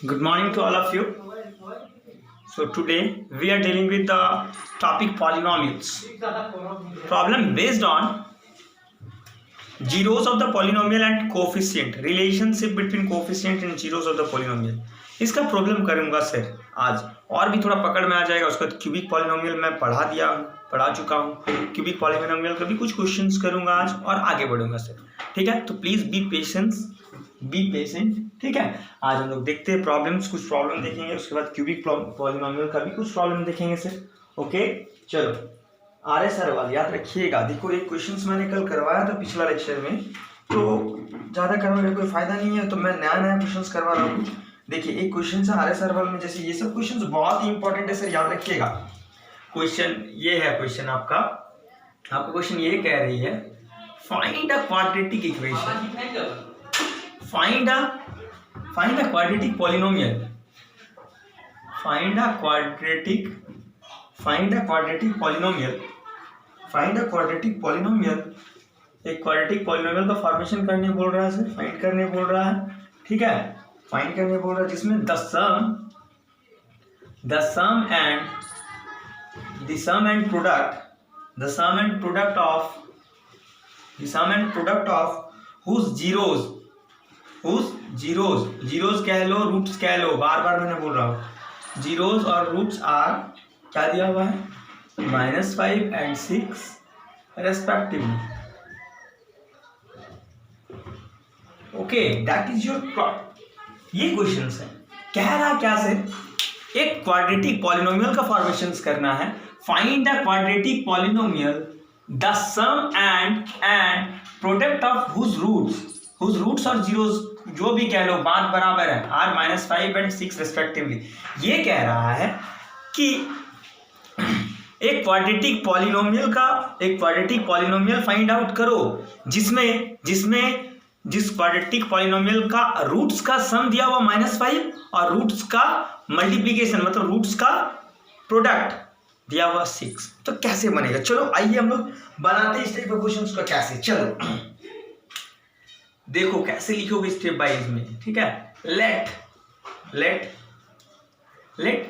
Good morning to all of you. So today we are dealing with the topic polynomials. Problem based on zeros of the polynomial and coefficient, relationship between coefficient and zeros of the polynomial. इसका problem करूंगा sir आज, और भी थोड़ा पकड़ में आ जाएगा। उसके बाद क्यूबिक पॉलिनोमियल मैं पढ़ा चुका हूँ। क्यूबिक पॉलिनोमियल का भी कुछ क्वेश्चंस करूंगा आज और आगे बढ़ूंगा सर। ठीक है, तो प्लीज बी पेशेंट। ठीक है, आज हम लोग देखते हैं प्रॉब्लम्स, कुछ प्रॉब्लम देखेंगे, उसके बाद क्यूबिक पॉलिनोमियल का भी कुछ प्रॉब्लम देखेंगे सर। ओके चलो, आर सर वाले याद रखिएगा। देखो एक क्वेश्चंस मैंने कल करवाया था पिछला लेक्चर में, तो ज़्यादा करवाने का कोई फायदा नहीं है, तो मैं नया क्वेश्चंस करवा रहा हूँ कुछ। देखिए एक क्वेश्चन है आर सर वाले में, जैसे ये सब क्वेश्चंस बहुत ही इंपॉर्टेंट है सर, याद रखिएगा। क्वेश्चन ये है, क्वेश्चन आपका क्वेश्चन ये कह रही है find a quadratic equation, find a quadratic polynomial, find a quadratic polynomial। एक क्वाड्रेटिक पॉलिनोमियल का फॉर्मेशन करने बोल रहा है सर, फाइंड करने बोल रहा है। ठीक है, फाइंड करने बोल रहा है, जिसमें the sum and product of whose zeros कह लो, रूट्स कह लो, बार बार मैंने बोल रहा हूँ, जीरोज और रूट्स आर क्या दिया हुआ है, -5 and 6 respectively. Okay, that is your plot. ये क्वेश्चन है, कह रहा क्या से, एक क्वाड्रेटिक पॉलिनोमियल का फॉर्मेशन करना है। Find the quadratic polynomial, the sum and product of whose roots और जीरोस जो भी कह लो, बात बराबर है, आर -5 and 6 रेस्पेक्टिवली। ये कह रहा है कि एक क्वाड्रेटिक पॉलिनोमियल फाइंड आउट करो, जिस क्वाड्रेटिक पॉलिनोमियल का रूट्स का सम दिया हुआ -5 और रूट्स का मल्टीप्लीकेशन मतलब रूट्स का प्रोडक्ट दिया हुआ 6। तो कैसे बनेगा, चलो आइए हम लोग बनाते हैं इस टाइप के क्वेश्चंस को। कैसे, चलो देखो कैसे लिखोगे स्टेप बाय में। ठीक है, let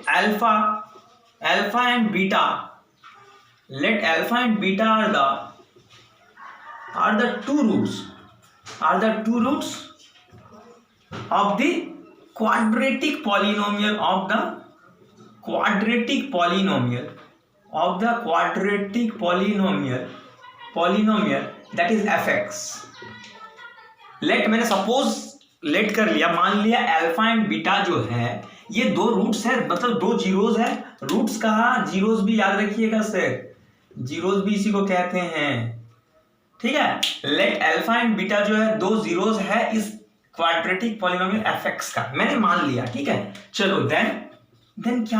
alpha and beta are the two roots of the quadratic polynomial that is fx। Let मैंने सपोज लेट कर लिया, मान लिया अल्फा एंड बीटा जो है ये दो रूट्स है, मतलब दो जीरोज है। रूट्स कहा, जीरोज भी याद रखिएगा सर, जीरोज भी इसी को कहते हैं। ठीक है, लेट अल्फा एंड बीटा जो है दो जीरोज है इस क्वाड्रेटिक पॉलिनोमियल एफएक्स का, मैंने मान लिया। ठीक है, चलो देन क्या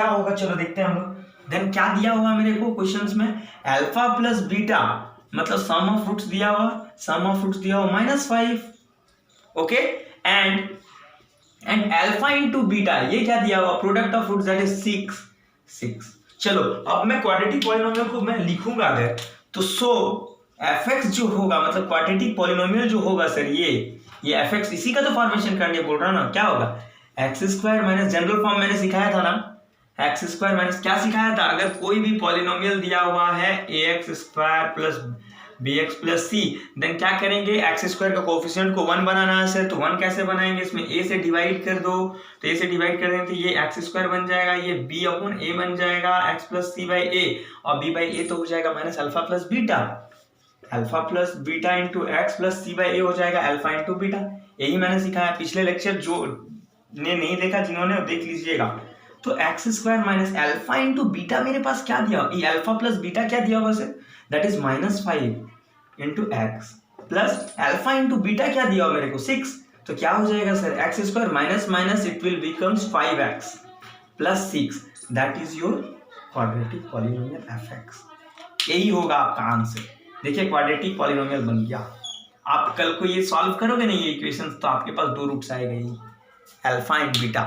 होगा, चलो देखते हैं हम लोग। देन क्या दिया हुआ मेरे को क्वेश्चंस में, अल्फा प्लस बीटा मतलब सम ऑफ रूट्स दिया हुआ -5। Okay, and alpha into beta ये क्या दिया हुआ, product of roots that is 6। चलो अब मैं क्वाड्रेटिक पॉलिनोमियल को मैं लिखूंगा अगर, तो सो fx जो होगा मतलब क्वाड्रेटिक पॉलिनोमियल जो होगा सर, ये fx इसी का तो फॉर्मेशन करने बोल रहा ना। क्या होगा, x² माइनस जनरल फॉर्म मैंने सिखाया था ना, x² माइनस क्या सिखाया था, अगर कोई भी पॉलिनोमियल दिया हुआ है ax² plus bx plus c, then क्या करेंगे, x² का कोफिशिएंट को 1 बनाना है सर। तो 1 कैसे बनाएंगे, इसमें a से डिवाइड कर दो, तो a से डिवाइड कर देंगे तो ये x² बन जाएगा, ये b/a बन जाएगा, x plus c by a, और b बाई a तो हो जाएगा minus alpha plus beta into x plus c by a हो जाएगा अल्फा इंटू बीटा। यही मैंने सिखाया पिछले लेक्चर, जो ने नहीं देखा जिन्होंने देख लीजिएगा। तो x² minus alpha into beta मेरे पास क्या दिया, ये अल्फा प्लस बीटा क्या दिया हुआ sir, that is -5 into x plus alpha into beta क्या दिया हुआ मेरे को 6। तो क्या हो जाएगा sir, x² minus it will becomes 5x plus 6, that is your quadratic polynomial fx। यही होगा आपका आंसर। देखिए क्वाड्रेटिक पॉलिनोमियल बन गया। आप कल को ये सॉल्व करोगे ना ये इक्वेशन, तो आपके पास दो रूट्स आएगा, ही alpha and beta.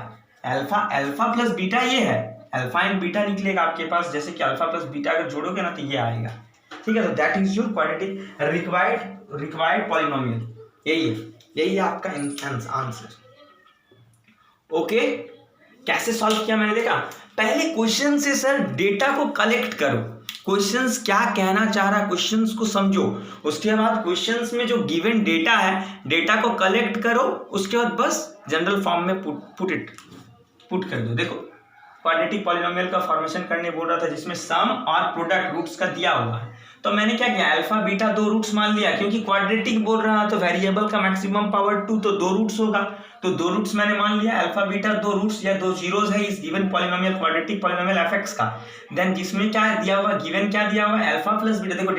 Alpha plus beta ये है, अल्फा एंड बीटा निकलेगा आपके पास, जैसे कि अल्फा प्लस बीटा अगर जोड़ोगे ना तो ये आएगा। ठीक है, तो that is your quadratic required polynomial. यही है आपका आंसर। ओके, कैसे सॉल्व किया मैंने देखा। पहले क्वेश्चन से सर डेटा को कलेक्ट करो, क्वेश्चंस क्या कहना चाह रहा है क्वेश्चंस को समझो, उसके बाद क्वेश्चंस में जो गिवन डेटा है डेटा को कलेक्ट करो, उसके बाद बस जनरल फॉर्म में पुट कर दो। देखो क्वाड्रेटिक पॉलिनोमियल का फॉर्मेशन करने बोल रहा था जिसमें सम और प्रोडक्ट रूट्स का दिया हुआ है, तो मैंने क्या किया अल्फा बीटा दो रूट्स मान लिया, क्योंकि क्वाड्रेटिक बोल रहा है तो वेरिएबल का मैक्सिमम पावर 2 तो दो रूट्स होगा, तो दो रूट्स मैंने मान लिया। अल्फा बीटा दो रूट्स या दो जीरोस है इस given polynomial quadratic polynomial FX का। देन जिसमें क्या दिया हुआ गिवन क्या दिया हुआ अल्फा प्लस बीटा, देखो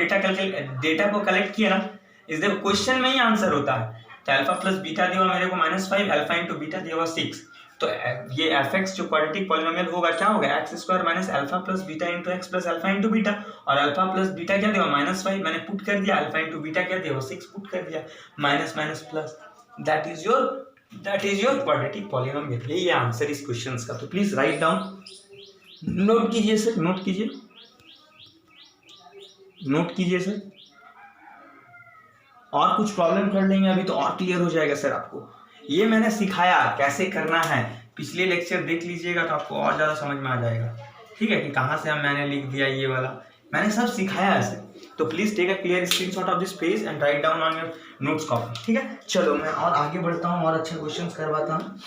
डेटा को कलेक्ट किया ना, इस देखो क्वेश्चन में ही आंसर होता है। तो अल्फा प्लस बीटा दिया हुआ मेरे को -5, अल्फा इंटू बीटा दिया हुआ 6, तो ये एफएक्स जो क्वाड्रेटिक पॉलिनोमियल होगा क्या होगा x square minus alpha plus beta into x plus alpha into beta, और अल्फा प्लस बीटा क्या दिया -5 मैंने पुट कर दिया, अल्फा इंटू बीटा क्या दिया 6 पुट कर दिया, minus minus plus, that is your quadratic polynomial. यही है आंसर इस क्वेश्चन का। तो प्लीज राइट डाउन, नोट कीजिए सर, नोट कीजिए सर। और कुछ प्रॉब्लम कर लेंगे अभी तो और क्लियर हो जाएगा सर आपको। ये मैंने सिखाया कैसे करना है, पिछले लेक्चर देख लीजिएगा तो आपको और ज़्यादा समझ में आ जाएगा, ठीक है, कि कहाँ से मैंने लिख दिया ये वाला, मैंने सब सिखाया ऐसे। तो please take a clear screenshot of this page and write down on your notes copy, ठीक है। चलो मैं और आगे बढ़ता हूँ और अच्छे क्वेश्चन करवाता हूँ।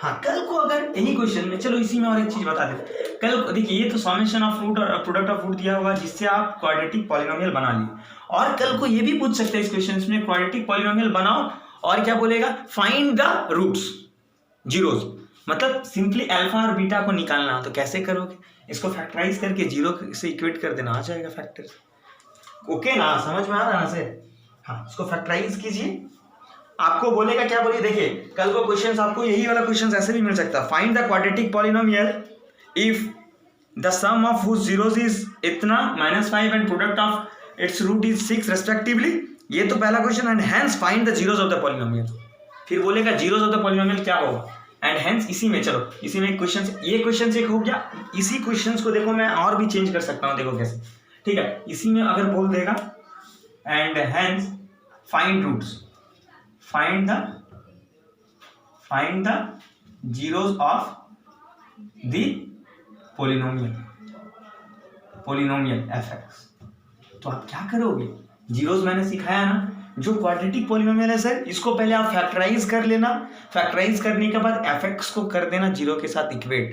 हाँ, कल को अगर यही क्वेश्चन में, चलो इसी में और एक चीज बता दें, कल देखिए ये तो समेशन ऑफ रूट और प्रोडक्ट ऑफ रूट दिया हुआ जिससे आप क्वाड्रेटिक पॉलिनोमियल बना लिए, और कल को ये भी पूछ सकते हैं इस क्वेश्चन में क्वाड्रेटिक पॉलिनोमियल बनाओ और क्या बोलेगा फाइंड द रूट्स जीरोस, मतलब सिंपली अल्फा और बीटा को निकालना। तो कैसे करोगे, इसको फैक्टराइज करके जीरो से इक्वेट कर देना, आ जाएगा फैक्टर। ओके ना, समझ में आ रहा है ना सर। हाँ, इसको फैक्टराइज कीजिए, आपको बोलेगा क्या बोलिए, देखिए कल को क्वेश्चंस आपको यही वाला क्वेश्चंस ऐसे भी मिल सकता है, find the quadratic polynomial if the sum of whose zeros is इतना -5 and product of its root is 6 respectively. ये तो पहला question, and hence find the zeros of the polynomial. फिर बोलेगा जीरोस ऑफ द पॉलिनोमियल क्या होगा, and hence इसी में, चलो इसी में क्वेश्चन, ये क्वेश्चन एक हो गया। इसी क्वेश्चन को देखो मैं और भी चेंज कर सकता हूँ, देखो कैसे, ठीक है। इसी में अगर बोल देगा and hence find roots, find the zeros of the polynomial fx। तो आप क्या करोगे, जीरोस मैंने सिखाया ना, जो क्वाड्रेटिक पॉलिनोमियल है सर इसको पहले आप फैक्टराइज कर लेना, फैक्टराइज करने के बाद fx को कर देना जीरो के साथ इक्वेट।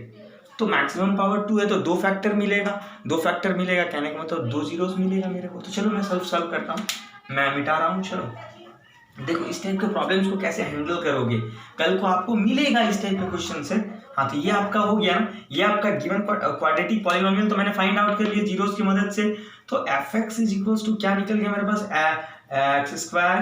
तो मैक्सिमम पावर 2 है तो दो फैक्टर मिलेगा कहने का मतलब दो जीरोस मिलेगा मेरे को। तो चलो मैं सॉल्व करता हूँ, मैं मिटा रहा हूँ। चलो देखो इस टाइप के प्रॉब्लम्स को कैसे हैंडल करोगे, कल को आपको मिलेगा इस टाइप के क्वेश्चन से। हाँ, तो ये आपका हो गया ना, ये आपका गिवन क्वाड्रेटिक पॉलिनोमियल तो मैंने फाइंड आउट कर लिया जीरोस की मदद से। तो fx इज इक्वल्स टू क्या निकल गया मेरे पास, x square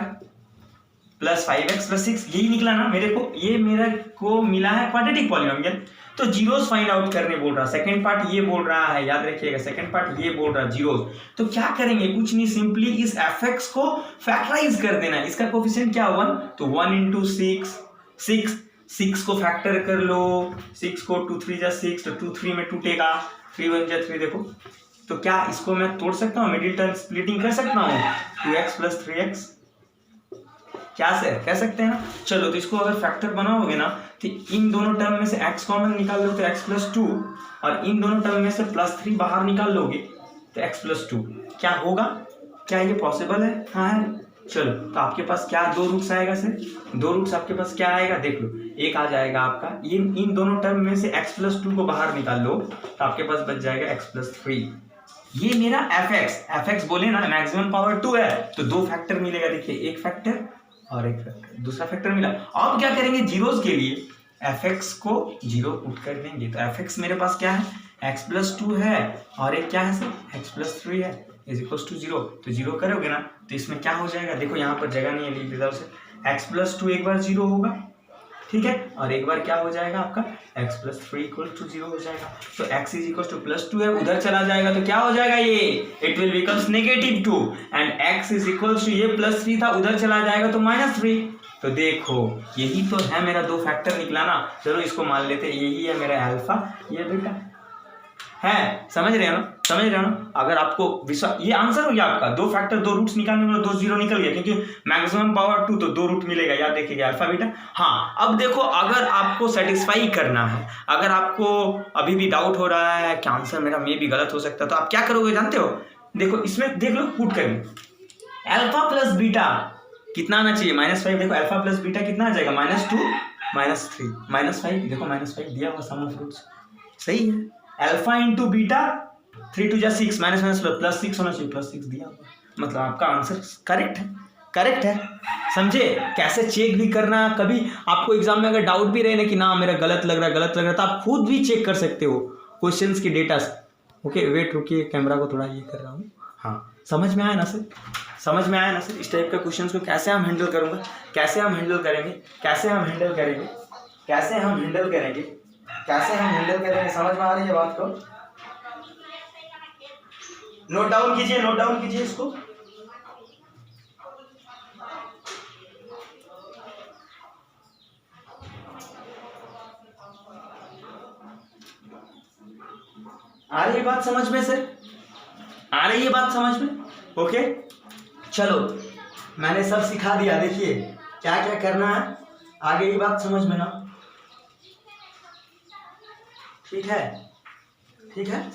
plus 5x plus 6, यही निकला ना मेरे को, ये मेरे को मिला है क्वाड्रेटिक पॉलिनोमियल। तो जीरोस फाइंड आउट करने बोल रहा, सेकंड पार्ट ये बोल रहा है, याद रखिएगा सेकंड पार्ट ये बोल रहा है जीरोस। तो क्या करेंगे, कुछ नहीं, सिंपली इस fx को फैक्टराइज कर देना। इसका कोफिशिएंट क्या 1, तो 1 इंटू 6 को फैक्टर कर लो, 6 को 2 3 जा 6, तो 2 3 में टूटेगा, 3 1 जा 3। देखो तो क्या इसको मैं तोड़ सकता हूँ, मिडिल टर्म स्प्लिटिंग कर सकता हूँ, 2x प्लस 3x, क्या सर कह सकते हैं ना। चलो तो इसको अगर फैक्टर बनाओगे ना तो इन दोनों टर्म में से x कॉमन निकाल लो तो x प्लस 2, और इन दोनों टर्म में से +3 बाहर निकाल लोगे तो x प्लस 2। क्या होगा, क्या ये पॉसिबल है? हाँ है। चलो तो आपके पास क्या दो रूट्स आएगा सर, दो रूट्स आपके पास क्या आएगा देख लो, एक आ जाएगा आपका इन दोनों टर्म में से x प्लस 2 को बाहर निकाल लो तो आपके पास बच जाएगा x प्लस 3। ये मेरा fx बोले ना मैक्सिमम पावर 2 है तो दो फैक्टर मिलेगा, देखिए एक फैक्टर और एक फैक्टर, दूसरा फैक्टर मिला। अब क्या करेंगे, जीरोस के लिए fx को जीरो पुट कर देंगे। तो fx मेरे पास क्या है, x प्लस 2 है और एक क्या है सर, x प्लस 3 है, इज इक्वल्स टू 0। तो जीरो करोगे ना तो इसमें क्या हो जाएगा, देखो यहाँ पर जगह नहीं है, लिख देता हूँ उसे, x प्लस 2 एक बार 0 होगा, ठीक है, और एक बार क्या हो जाएगा आपका x प्लस 3 इक्वल टू 0 हो जाएगा। तो x is equal two plus 2 है, उधर चला जाएगा तो क्या हो जाएगा, ये it will becomes -2 and x is equal to ये प्लस 3 था, उधर चला जाएगा तो -3। तो देखो यही तो है मेरा दो फैक्टर निकला ना। चलो इसको मान लेते, यही है मेरा अल्फा, ये बीटा, है, समझ रहे हो ना, समझ रहे हो ना। अगर आपको विश्वास, ये आंसर हो गया आपका, 2 फैक्टर 2 रूट्स निकालने में 2 0 निकल गया, क्योंकि मैक्सिमम पावर 2 तो 2 रूट मिलेगा, याद देखिएगा अल्फा बीटा। हाँ अब देखो, अगर आपको सेटिस्फाई करना है, अगर आपको अभी भी डाउट हो रहा है कि आंसर मेरा मे भी गलत हो सकता है, तो आप क्या करोगे जानते हो, देखो इसमें देख लो, पुट करिए अल्फा प्लस बीटा कितना आना चाहिए, -5। देखो अल्फा प्लस बीटा कितना आ जाएगा, -2 -3 -5। देखो -5 दिया हुआ सम ऑफ रूट्स, सही है। अल्फा इंटू बीटा 3 2 जा 6, -+6 होना चाहिए, +6 दिया हुआ, मतलब आपका आंसर करेक्ट है, करेक्ट है। समझे, कैसे चेक भी करना, कभी आपको एग्जाम में अगर डाउट भी रहे ना कि ना मेरा गलत लग रहा है, गलत लग रहा है, तो आप खुद भी चेक कर सकते हो क्वेश्चंस की डेटा से। ओके वेट, रुकिए, कैमरा को थोड़ा ये कर रहा हूँ। हाँ समझ में आया ना सर, समझ में आया ना सर, इस टाइप का क्वेश्चंस को कैसे हम हैंडल करूँगा, कैसे हम हैंडल करेंगे, कैसे हम हैंडल करेंगे, कैसे हम हैंडल करेंगे, कैसे हम हैंडल करेंगे, समझ में आ रही है बात को। नोट डाउन कीजिए, नोट डाउन कीजिए इसको। आ रही है बात समझ में सर, आ रही है बात समझ में। ओके चलो, मैंने सब सिखा दिया, देखिए क्या क्या करना है, आगे की बात समझ में ना, ठीक है, ठीक है।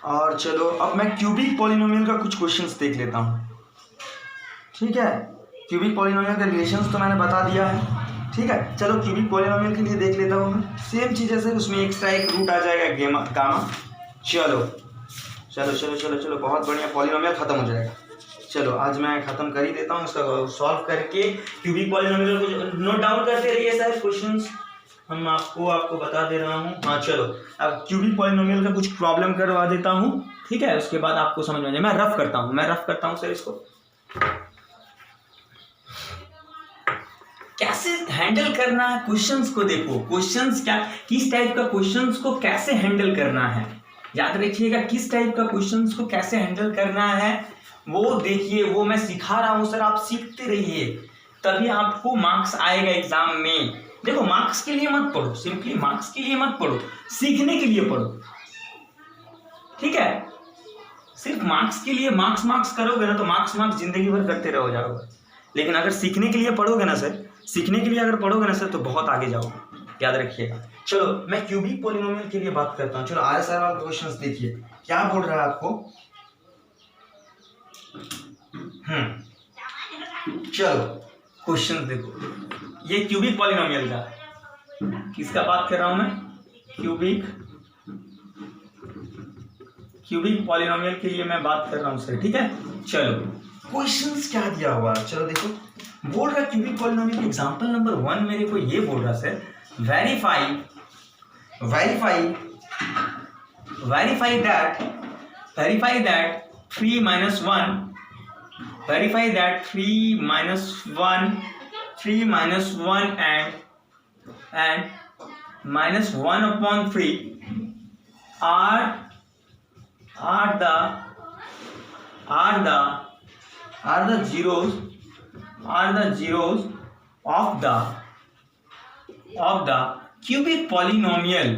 और चलो अब मैं क्यूबिक पॉलिनोमियल का कुछ क्वेश्चंस देख लेता हूँ, ठीक है। क्यूबिक पॉलिनोमियल का रिलेशंस तो मैंने बता दिया है, ठीक है। चलो क्यूबिक पॉलिनोमियल के लिए देख लेता हूँ मैं, सेम चीज़ है सर, उसमें एक्स्ट्रा एक रूट आ जाएगा गामा। चलो चलो चलो चलो चलो, बहुत बढ़िया, पॉलिनोमियल खत्म हो जाएगा। चलो आज मैं खत्म कर ही देता हूँ, इसका सॉल्व करके क्यूबिक पॉलिनोमियल को नोट डाउन करते रहिए सर, क्वेश्चंस हम आपको बता दे रहा हूँ। हाँ चलो, अब क्यूबिक पॉलिनोमियल का कुछ प्रॉब्लम करवा देता हूँ, ठीक है, उसके बाद आपको समझ में आ जाए। मैं रफ करता हूँ सर इसको, कैसे हैंडल करना है क्वेश्चंस को। देखो क्वेश्चंस क्या, किस टाइप का क्वेश्चंस को कैसे हैंडल करना है, याद रखिएगा, किस टाइप का क्वेश्चंस को कैसे हैंडल करना है वो देखिए, वो मैं सिखा रहा हूँ सर, आप सीखते रहिए, तभी आपको मार्क्स आएगा एग्जाम में। देखो मार्क्स के लिए मत पढ़ो, सिंपली मार्क्स के लिए मत पढ़ो, सीखने के लिए पढ़ो, ठीक है। सिर्फ मार्क्स के लिए मार्क्स करोगे ना तो मार्क्स जिंदगी भर करते रहो जाओगे, लेकिन अगर सीखने के लिए पढ़ोगे ना सर, सीखने के लिए अगर पढ़ोगे ना सर, तो बहुत आगे जाओगे, याद रखिएगा। चलो मैं क्यूबिक पॉलिनोमियल के लिए बात करता हूँ। चलो आरएसआर वाला क्वेश्चंस देखिए क्या बोल रहा है आपको। चलो क्वेश्चन देखो, ये क्यूबिक पॉलिनोमियल का, किसका बात कर रहा हूं मैं, क्यूबिक पॉलिनोमियल के लिए मैं बात कर रहा हूं सर, ठीक है। चलो क्वेश्चंस क्या दिया हुआ, चलो देखो, बोल रहा क्यूबिक पॉलिनोमियल एग्जांपल नंबर 1 मेरे को ये बोल रहा sir, verify that 3 minus 1 and -1 upon 3 are the zeros of the cubic polynomial,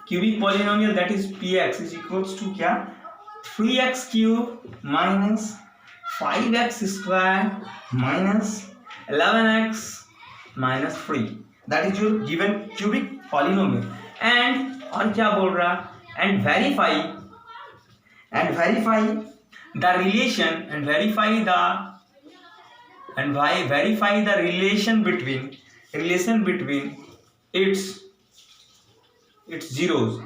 cubic polynomial that is px is equals to क्या, 3x cube minus 5x square minus 11x minus 3, that is your given cubic polynomial। and और क्या बोल रहा, and verify the relation, verify the relation between its zeros,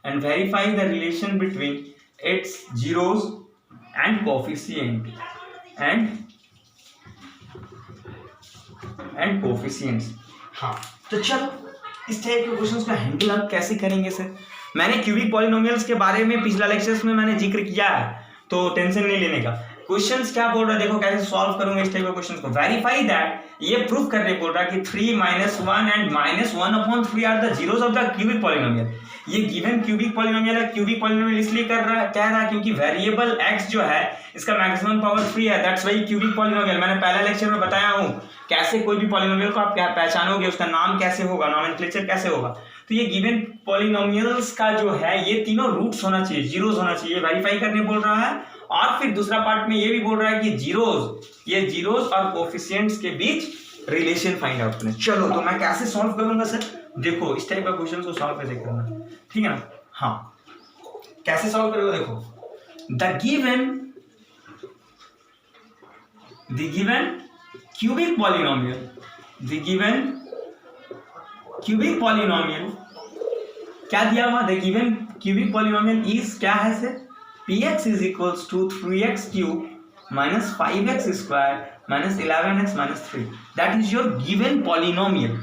and verify the relation between its zeros and coefficient and coefficients। हाँ तो चलो इस type के questions को हैंडल आप कैसे करेंगे सर। मैंने क्यूबिक पॉलिनोमियल्स के बारे में पिछला लेक्चर्स में मैंने जिक्र किया है, तो टेंशन नहीं लेने का। क्वेश्चंस क्या बोल रहा है, देखो कैसे सॉल्व करूंगा इस टाइप के क्वेश्चंस को। वेरीफाई दैट, ये प्रूफ करने बोल रहा है कि 3 - 1 and -1/3 are the zeros of the cubic polynomial. ये गिवन क्यूबिक पॉलिनोमियल है। क्यूबिक पॉलिनोमियल इसलिए कह रहा है क्योंकि वेरिएबल x जो है इसका मैक्सिमम पावर 3 है, दैट्स व्हाई क्यूबिक पॉलिनोमियल। मैंने पहले लेक्चर में बताया हूं कैसे कोई भी पॉलिनोमियल को आप क्या पहचानोगे, उसका नाम कैसे होगा, नोमेनक्लेचर कैसे होगा। तो ये गिवन पॉलिनोमियल्स का जो है ये तीनों रूट्स होना चाहिए, जीरोस होना चाहिए, वेरीफाई करने बोल रहा है। और फिर दूसरा पार्ट में ये भी बोल रहा है कि जीरोस और कोफिशिएंट्स के बीच रिलेशन फाइंड आउट करें। चलो तो मैं कैसे सॉल्व करूंगा सर, देखो इस टाइप का क्वेश्चन को सॉल्व कैसे करना, ठीक है ना। हाँ, कैसे सॉल्व करोगे, देखो द गिवन क्यूबिक पॉलिनोमियल क्या दिया हुआ, the given cubic polynomial is क्या है sir, px is equals to 3x cube minus 5x square minus 11x minus 3, that is your given polynomial,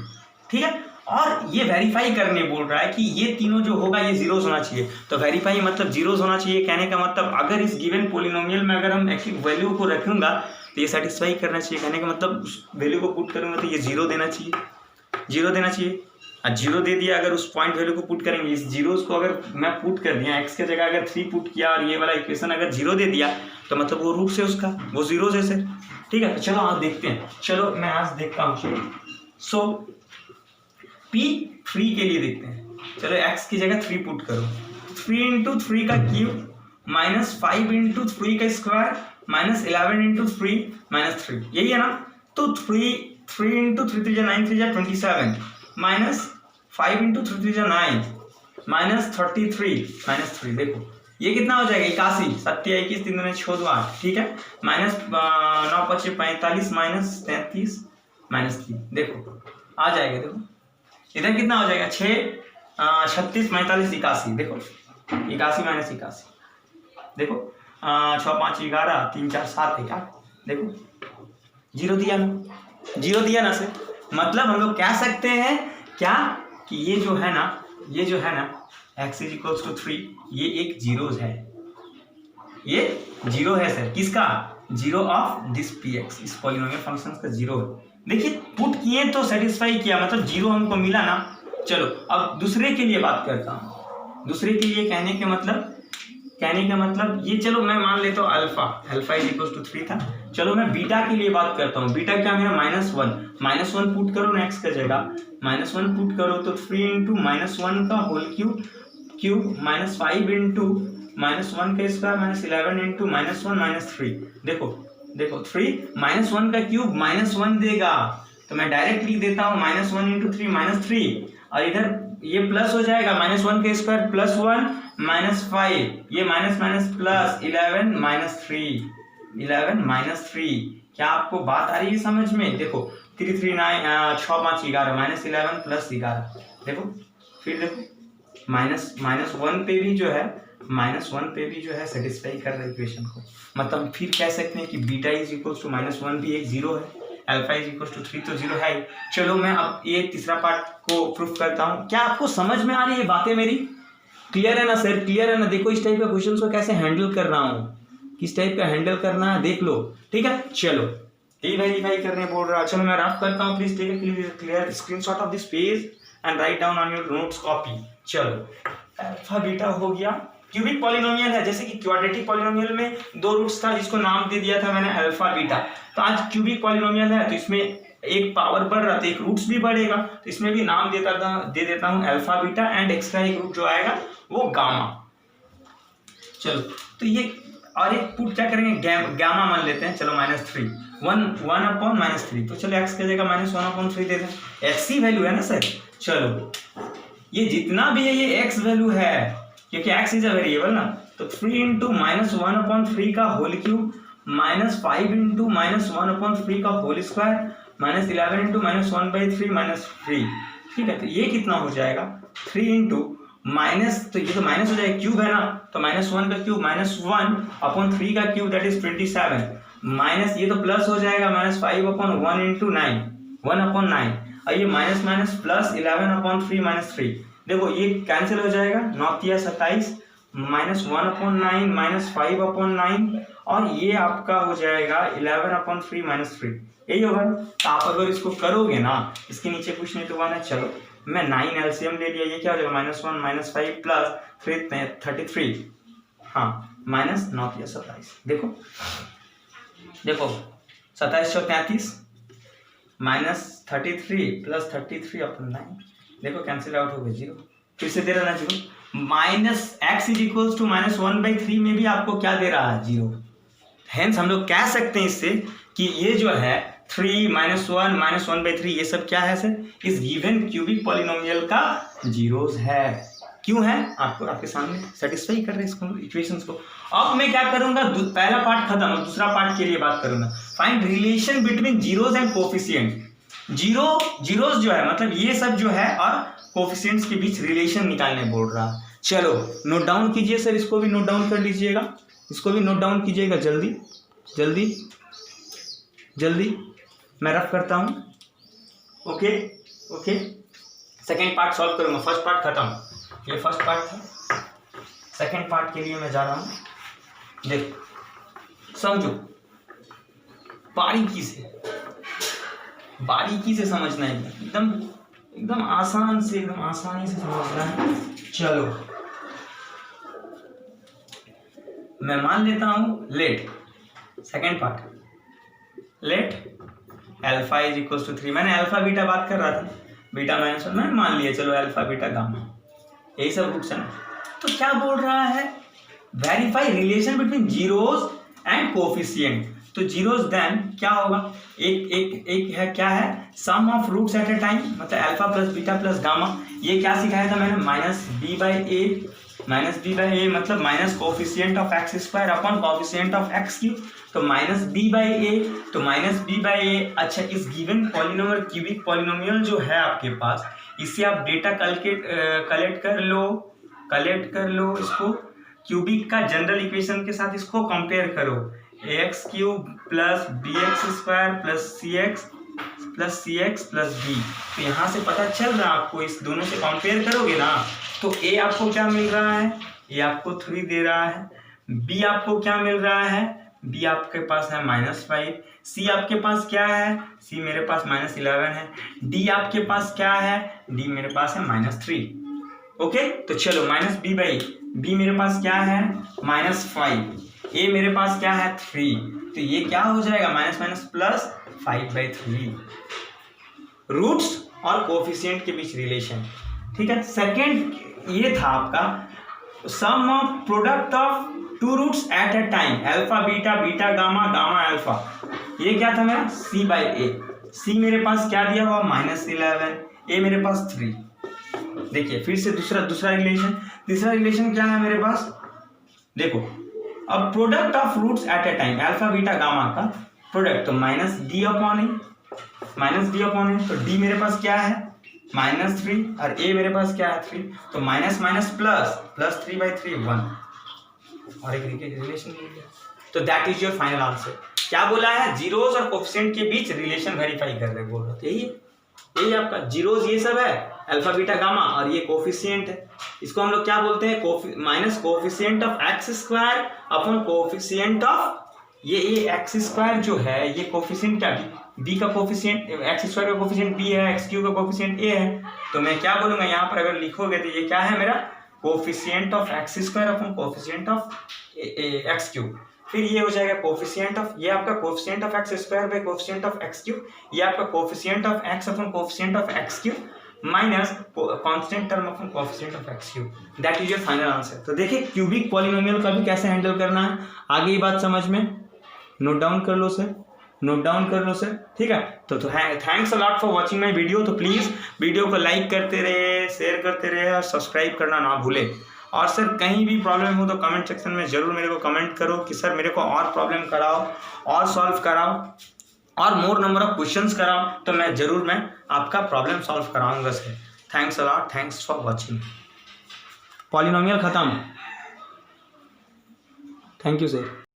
ठीक है। और ये वेरीफाई करने बोल रहा है कि ये तीनों जो होगा ये जीरोस होना चाहिए। तो वेरीफाई मतलब जीरोस होना चाहिए, कहने का मतलब अगर इस गिवन पॉलिनोमियल में अगर हम एक्चुअली वैल्यू को रखूंगा तो ये सेटिस्फाई करना चाहिए, कहने का मतलब उस वैल्यू को पुट करूंगा तो ये जीरो देना चाहिए। जीरो दे दिया, अगर उस पॉइंट वैल्यू को पुट करेंगे, इस जीरोस को अगर मैं पुट कर दिया, एक्स के जगह अगर 3 पुट किया और ये वाला इक्वेशन अगर जीरो दे दिया तो मतलब वो रूट से उसका वो जीरो है सर, ठीक है। तो चलो आज देखते हैं, चलो मैं आज देखता हूँ। सो P3 के लिए देखते हैं, चलो x की जगह 3 पुट करो, 3 × 3 का क्यूब माइनस 5 × 3 का स्क्वायर माइनस 11 × 3 माइनस 3, यही है ना। तो 3 × 3 = 9, 3 = 27 माइनस 5 × 3 = 9 माइनस 33 माइनस 3, देखो ये कितना हो जाएगा 81, 7 21 3 × 6 = 8, ठीक है। माइनस 9 × 5 = 45 माइनस 33 माइनस 3, देखो आ जाएगा, देखो इधर कितना हो जाएगा 6 36 45 81, देखो 81 माइनस 81, देखो 6 5 11 3 4 7 1 8, देखो जीरो दिया ना सर। मतलब हम लोग कह सकते हैं क्या कि ये जो है ना x = 3 ये एक जीरोस है, ये जीरो है सर, किसका, जीरो ऑफ दिस px, इस पॉलिनोमियल फंक्शन का जीरो है। देखिए पुट किए तो सेटिस्फाई किया, मतलब जीरो हमको मिला ना। चलो अब दूसरे के लिए बात करता हूँ, दूसरे के लिए कहने का मतलब ये, चलो मैं मान लेता हूँ अल्फा = 3 था। चलो मैं बीटा के लिए बात करता हूँ, बीटा क्या मेरा -1 पुट करो ना x का जगह, -1 पुट करो तो 3 × -1 का होल क्यूब माइनस 5 × -1 का स्क्वायर माइनस 11 × -1 -3, देखो 3 -1 का क्यूब -1 देगा, तो मैं डायरेक्ट लिख देता हूँ -1 × 3 -3, और इधर ये प्लस हो जाएगा -1 का स्क्वायर +1 -5, ये माइनस प्लस 11 -3। क्या आपको बात आ रही है समझ में, देखो 3 3 9 6 5 11 -11 + 11, देखो फिर देखो -1 पे भी जो है सेटिस्फाई कर रहा है इक्वेशन को। मतलब फिर कह सकते हैं कि बीटा = -1 भी एक जीरो है, अल्फा = 3 तो जीरो है। चलो मैं अब ये तीसरा पार्ट को प्रूफ करता हूँ। क्या आपको समझ में आ रही है बातें मेरी, क्लियर है ना सर, क्लियर है ना। देखो इस टाइप का क्वेश्चन को कैसे हैंडल कर रहा हूँ, किस टाइप का हैंडल करना है देख लो, ठीक है। चलो ये वेरीफाई करने बोल रहा है, चलो मैं रफ करता हूँ, please take a clear screenshot of this page and write down on your notes copy. चलो अल्फा बीटा हो गया, क्यूबिक पॉलिनोमियल है, जैसे कि क्वाड्रेटिक पॉलिनोमियल में 2 रूट्स था जिसको नाम दे दिया था मैंने अल्फा बीटा, तो आज क्यूबिक पॉलिनोमियल है तो इसमें एक पावर बढ़ रहा था, एक रूट्स भी बढ़ेगा, तो इसमें भी नाम दे देता हूँ अल्फा बीटा, एंड एक्स्ट्रा एक रूट जो आएगा वो गामा। चलो तो ये और एक पुट क्या करेंगे, गामा मान लेते हैं, चलो -3 1/-3, तो चलो x की जगह -1/3 दे दें, x ही वैल्यू है ना सर। चलो ये जितना भी है ये x वैल्यू है क्योंकि x इज अ वेरिएबल ना, तो 3 × -1/3 का होल क्यूब -5 × -1/3 का होल स्क्वायर -11 × -1/3 -3, ठीक है। तो ये कितना हो जाएगा 3 × माइनस, तो ये तो माइनस हो जाएगा, क्यूब है ना, तो -1 का क्यूब -1/3 का क्यूब दैट इज 27, माइनस ये तो प्लस हो जाएगा -5/1 × 9 1/9, और ये माइनस प्लस 11/3 -3, देखो ये कैंसिल हो जाएगा, 9 × 27 -1/9 -5/9 और ये आपका हो जाएगा 11/3 -3, यही होगा। तो आप अगर इसको करोगे ना, इसके नीचे कुछ नहीं तो 1 है। चलो मैं 9 एलसीएम ले लिया, ये क्या हो जाएगा -1 -5 प्लस फिर 33, हाँ -9 या 27। देखो 27 × 33 -33 प्लस 33/9, देखो कैंसिल आउट हो गया 0। फिर से दे रहा ना 0। -x = -1/3 में भी आपको क्या दे रहा है 0। हेंस हम लोग कह सकते हैं इससे कि ये जो है 3 -1 -1/3 ये सब क्या है सर, इस गिवन क्यूबिक पॉलिनोमियल का जीरोस है। क्यों है आपको आपके सामने सेटिस्फाई कर रहे हैं इसको इक्वेशंस को। अब मैं क्या करूंगा, पहला पार्ट खत्म और दूसरा पार्ट के लिए बात करूंगा। Find relation between zeros and coefficient. Zeros जो है मतलब ये सब जो है और कोफिशिएंट्स के बीच रिलेशन निकालने बोल रहा है। चलो नोट डाउन कीजिए सर, इसको भी नोट डाउन कर लीजिएगा, इसको भी नोट डाउन कीजिएगा जल्दी जल्दी जल्दी, मैं रफ करता हूँ। Okay okay, second part solve करूंगा, फर्स्ट पार्ट खत्म। ये फर्स्ट पार्ट था, सेकेंड पार्ट के लिए मैं जा रहा हूँ। देख समझो, बारीकी से समझना है, एकदम आसान से, एकदम आसानी से समझना है। चलो मैं मान लेता हूं let, second part, let alpha = 3। मैंने अल्फा बीटा बात कर रहा था, बीटा -1 मैंने मान लिया, चलो अल्फा बीटा गामा यही सब रूट्स है। तो क्या बोल रहा है, verify relation between zeros and coefficient. तो जीरोस देन क्या होगा, एक है क्या है, sum of roots at a time, मतलब alpha plus beta plus gamma. ये क्या सिखाया था मैंने, -b/a मतलब minus coefficient of x² upon coefficient of x³। तो -b/a, तो -b/a। अच्छा, इस गिवन पॉलिनोमियल क्यूबिक पॉलिनोमियल जो है आपके पास, इससे आप डेटा कलेक्ट कर लो इसको क्यूबिक का जनरल इक्वेशन के साथ इसको कंपेयर करो, ax³ plus bx² plus cx plus b। तो यहाँ से पता चल रहा है आपको, इस दोनों से कंपेयर करोगे ना तो a आपको क्या मिल रहा है, a आपको 3 दे रहा है, b आपको क्या मिल रहा है, b आपके पास है -5, c आपके पास क्या है, c मेरे पास -11 है, d आपके पास क्या है, d मेरे पास है -3। ओके, तो चलो -b मेरे पास क्या है -5, a मेरे पास क्या है 3, तो ये क्या हो जाएगा माइनस प्लस 5/3। रूट्स और कोफिशिएंट के बीच रिलेशन, ठीक है। सेकंड ये था आपका sum of product of two roots at a time, alpha beta beta gamma gamma alpha. ये क्या था मेरा c/a, c मेरे पास क्या दिया हुआ -11, a मेरे पास 3। देखिए फिर से दूसरा रिलेशन, तीसरा रिलेशन क्या है मेरे पास, देखो अब product of roots at a time alpha beta gamma का प्रोडक्ट, तो -d/a, तो d मेरे पास क्या है -3 और a मेरे पास क्या है 3, तो माइनस प्लस 3/3 1 और एक रिलेशन मिल गया। तो that is your final answer. क्या बोला है, जीरोस और कोफिशिएंट के बीच रिलेशन वेरीफाई कर रहे बोल रहे, यही आपका जीरोस ये सब है अल्फा बीटा गामा, और ये कोफिशिएंट है, इसको हम लोग क्या बोलते हैं minus coefficient of x² upon coefficient of ये x² जो है ये कोफिशिएंट क्या b का कोफिशिएंट, x² का कोफिशिएंट b है, x³ का कोफिशिएंट a है। तो मैं क्या बोलूंगा यहाँ पर अगर लिखोगे तो ये क्या है मेरा coefficient of x² upon coefficient of x³। फिर ये हो जाएगा कोफिशिएंट ऑफ, ये आपका coefficient of x² bye coefficient of x³, ये आपका coefficient of x upon coefficient of x³ minus constant term upon coefficient of x³। That is your final answer. तो देखिए क्यूबिक पॉलिनोमियल का भी कैसे हैंडल करना है, आगे ये बात समझ में, नोट डाउन कर लो सर, ठीक है। तो thanks a lot for watching my video. तो प्लीज़ वीडियो को लाइक करते रहे, शेयर करते रहे और सब्सक्राइब करना ना भूलें। और सर कहीं भी प्रॉब्लम हो तो कमेंट सेक्शन में ज़रूर मेरे को कमेंट करो कि सर मेरे को और प्रॉब्लम कराओ और सॉल्व कराओ और मोर नंबर ऑफ क्वेश्चंस कराओ, तो मैं आपका प्रॉब्लम सॉल्व कराऊंगा sir. Thanks a lot, thanks for watching. Polynomial खत्म, थैंक यू सर।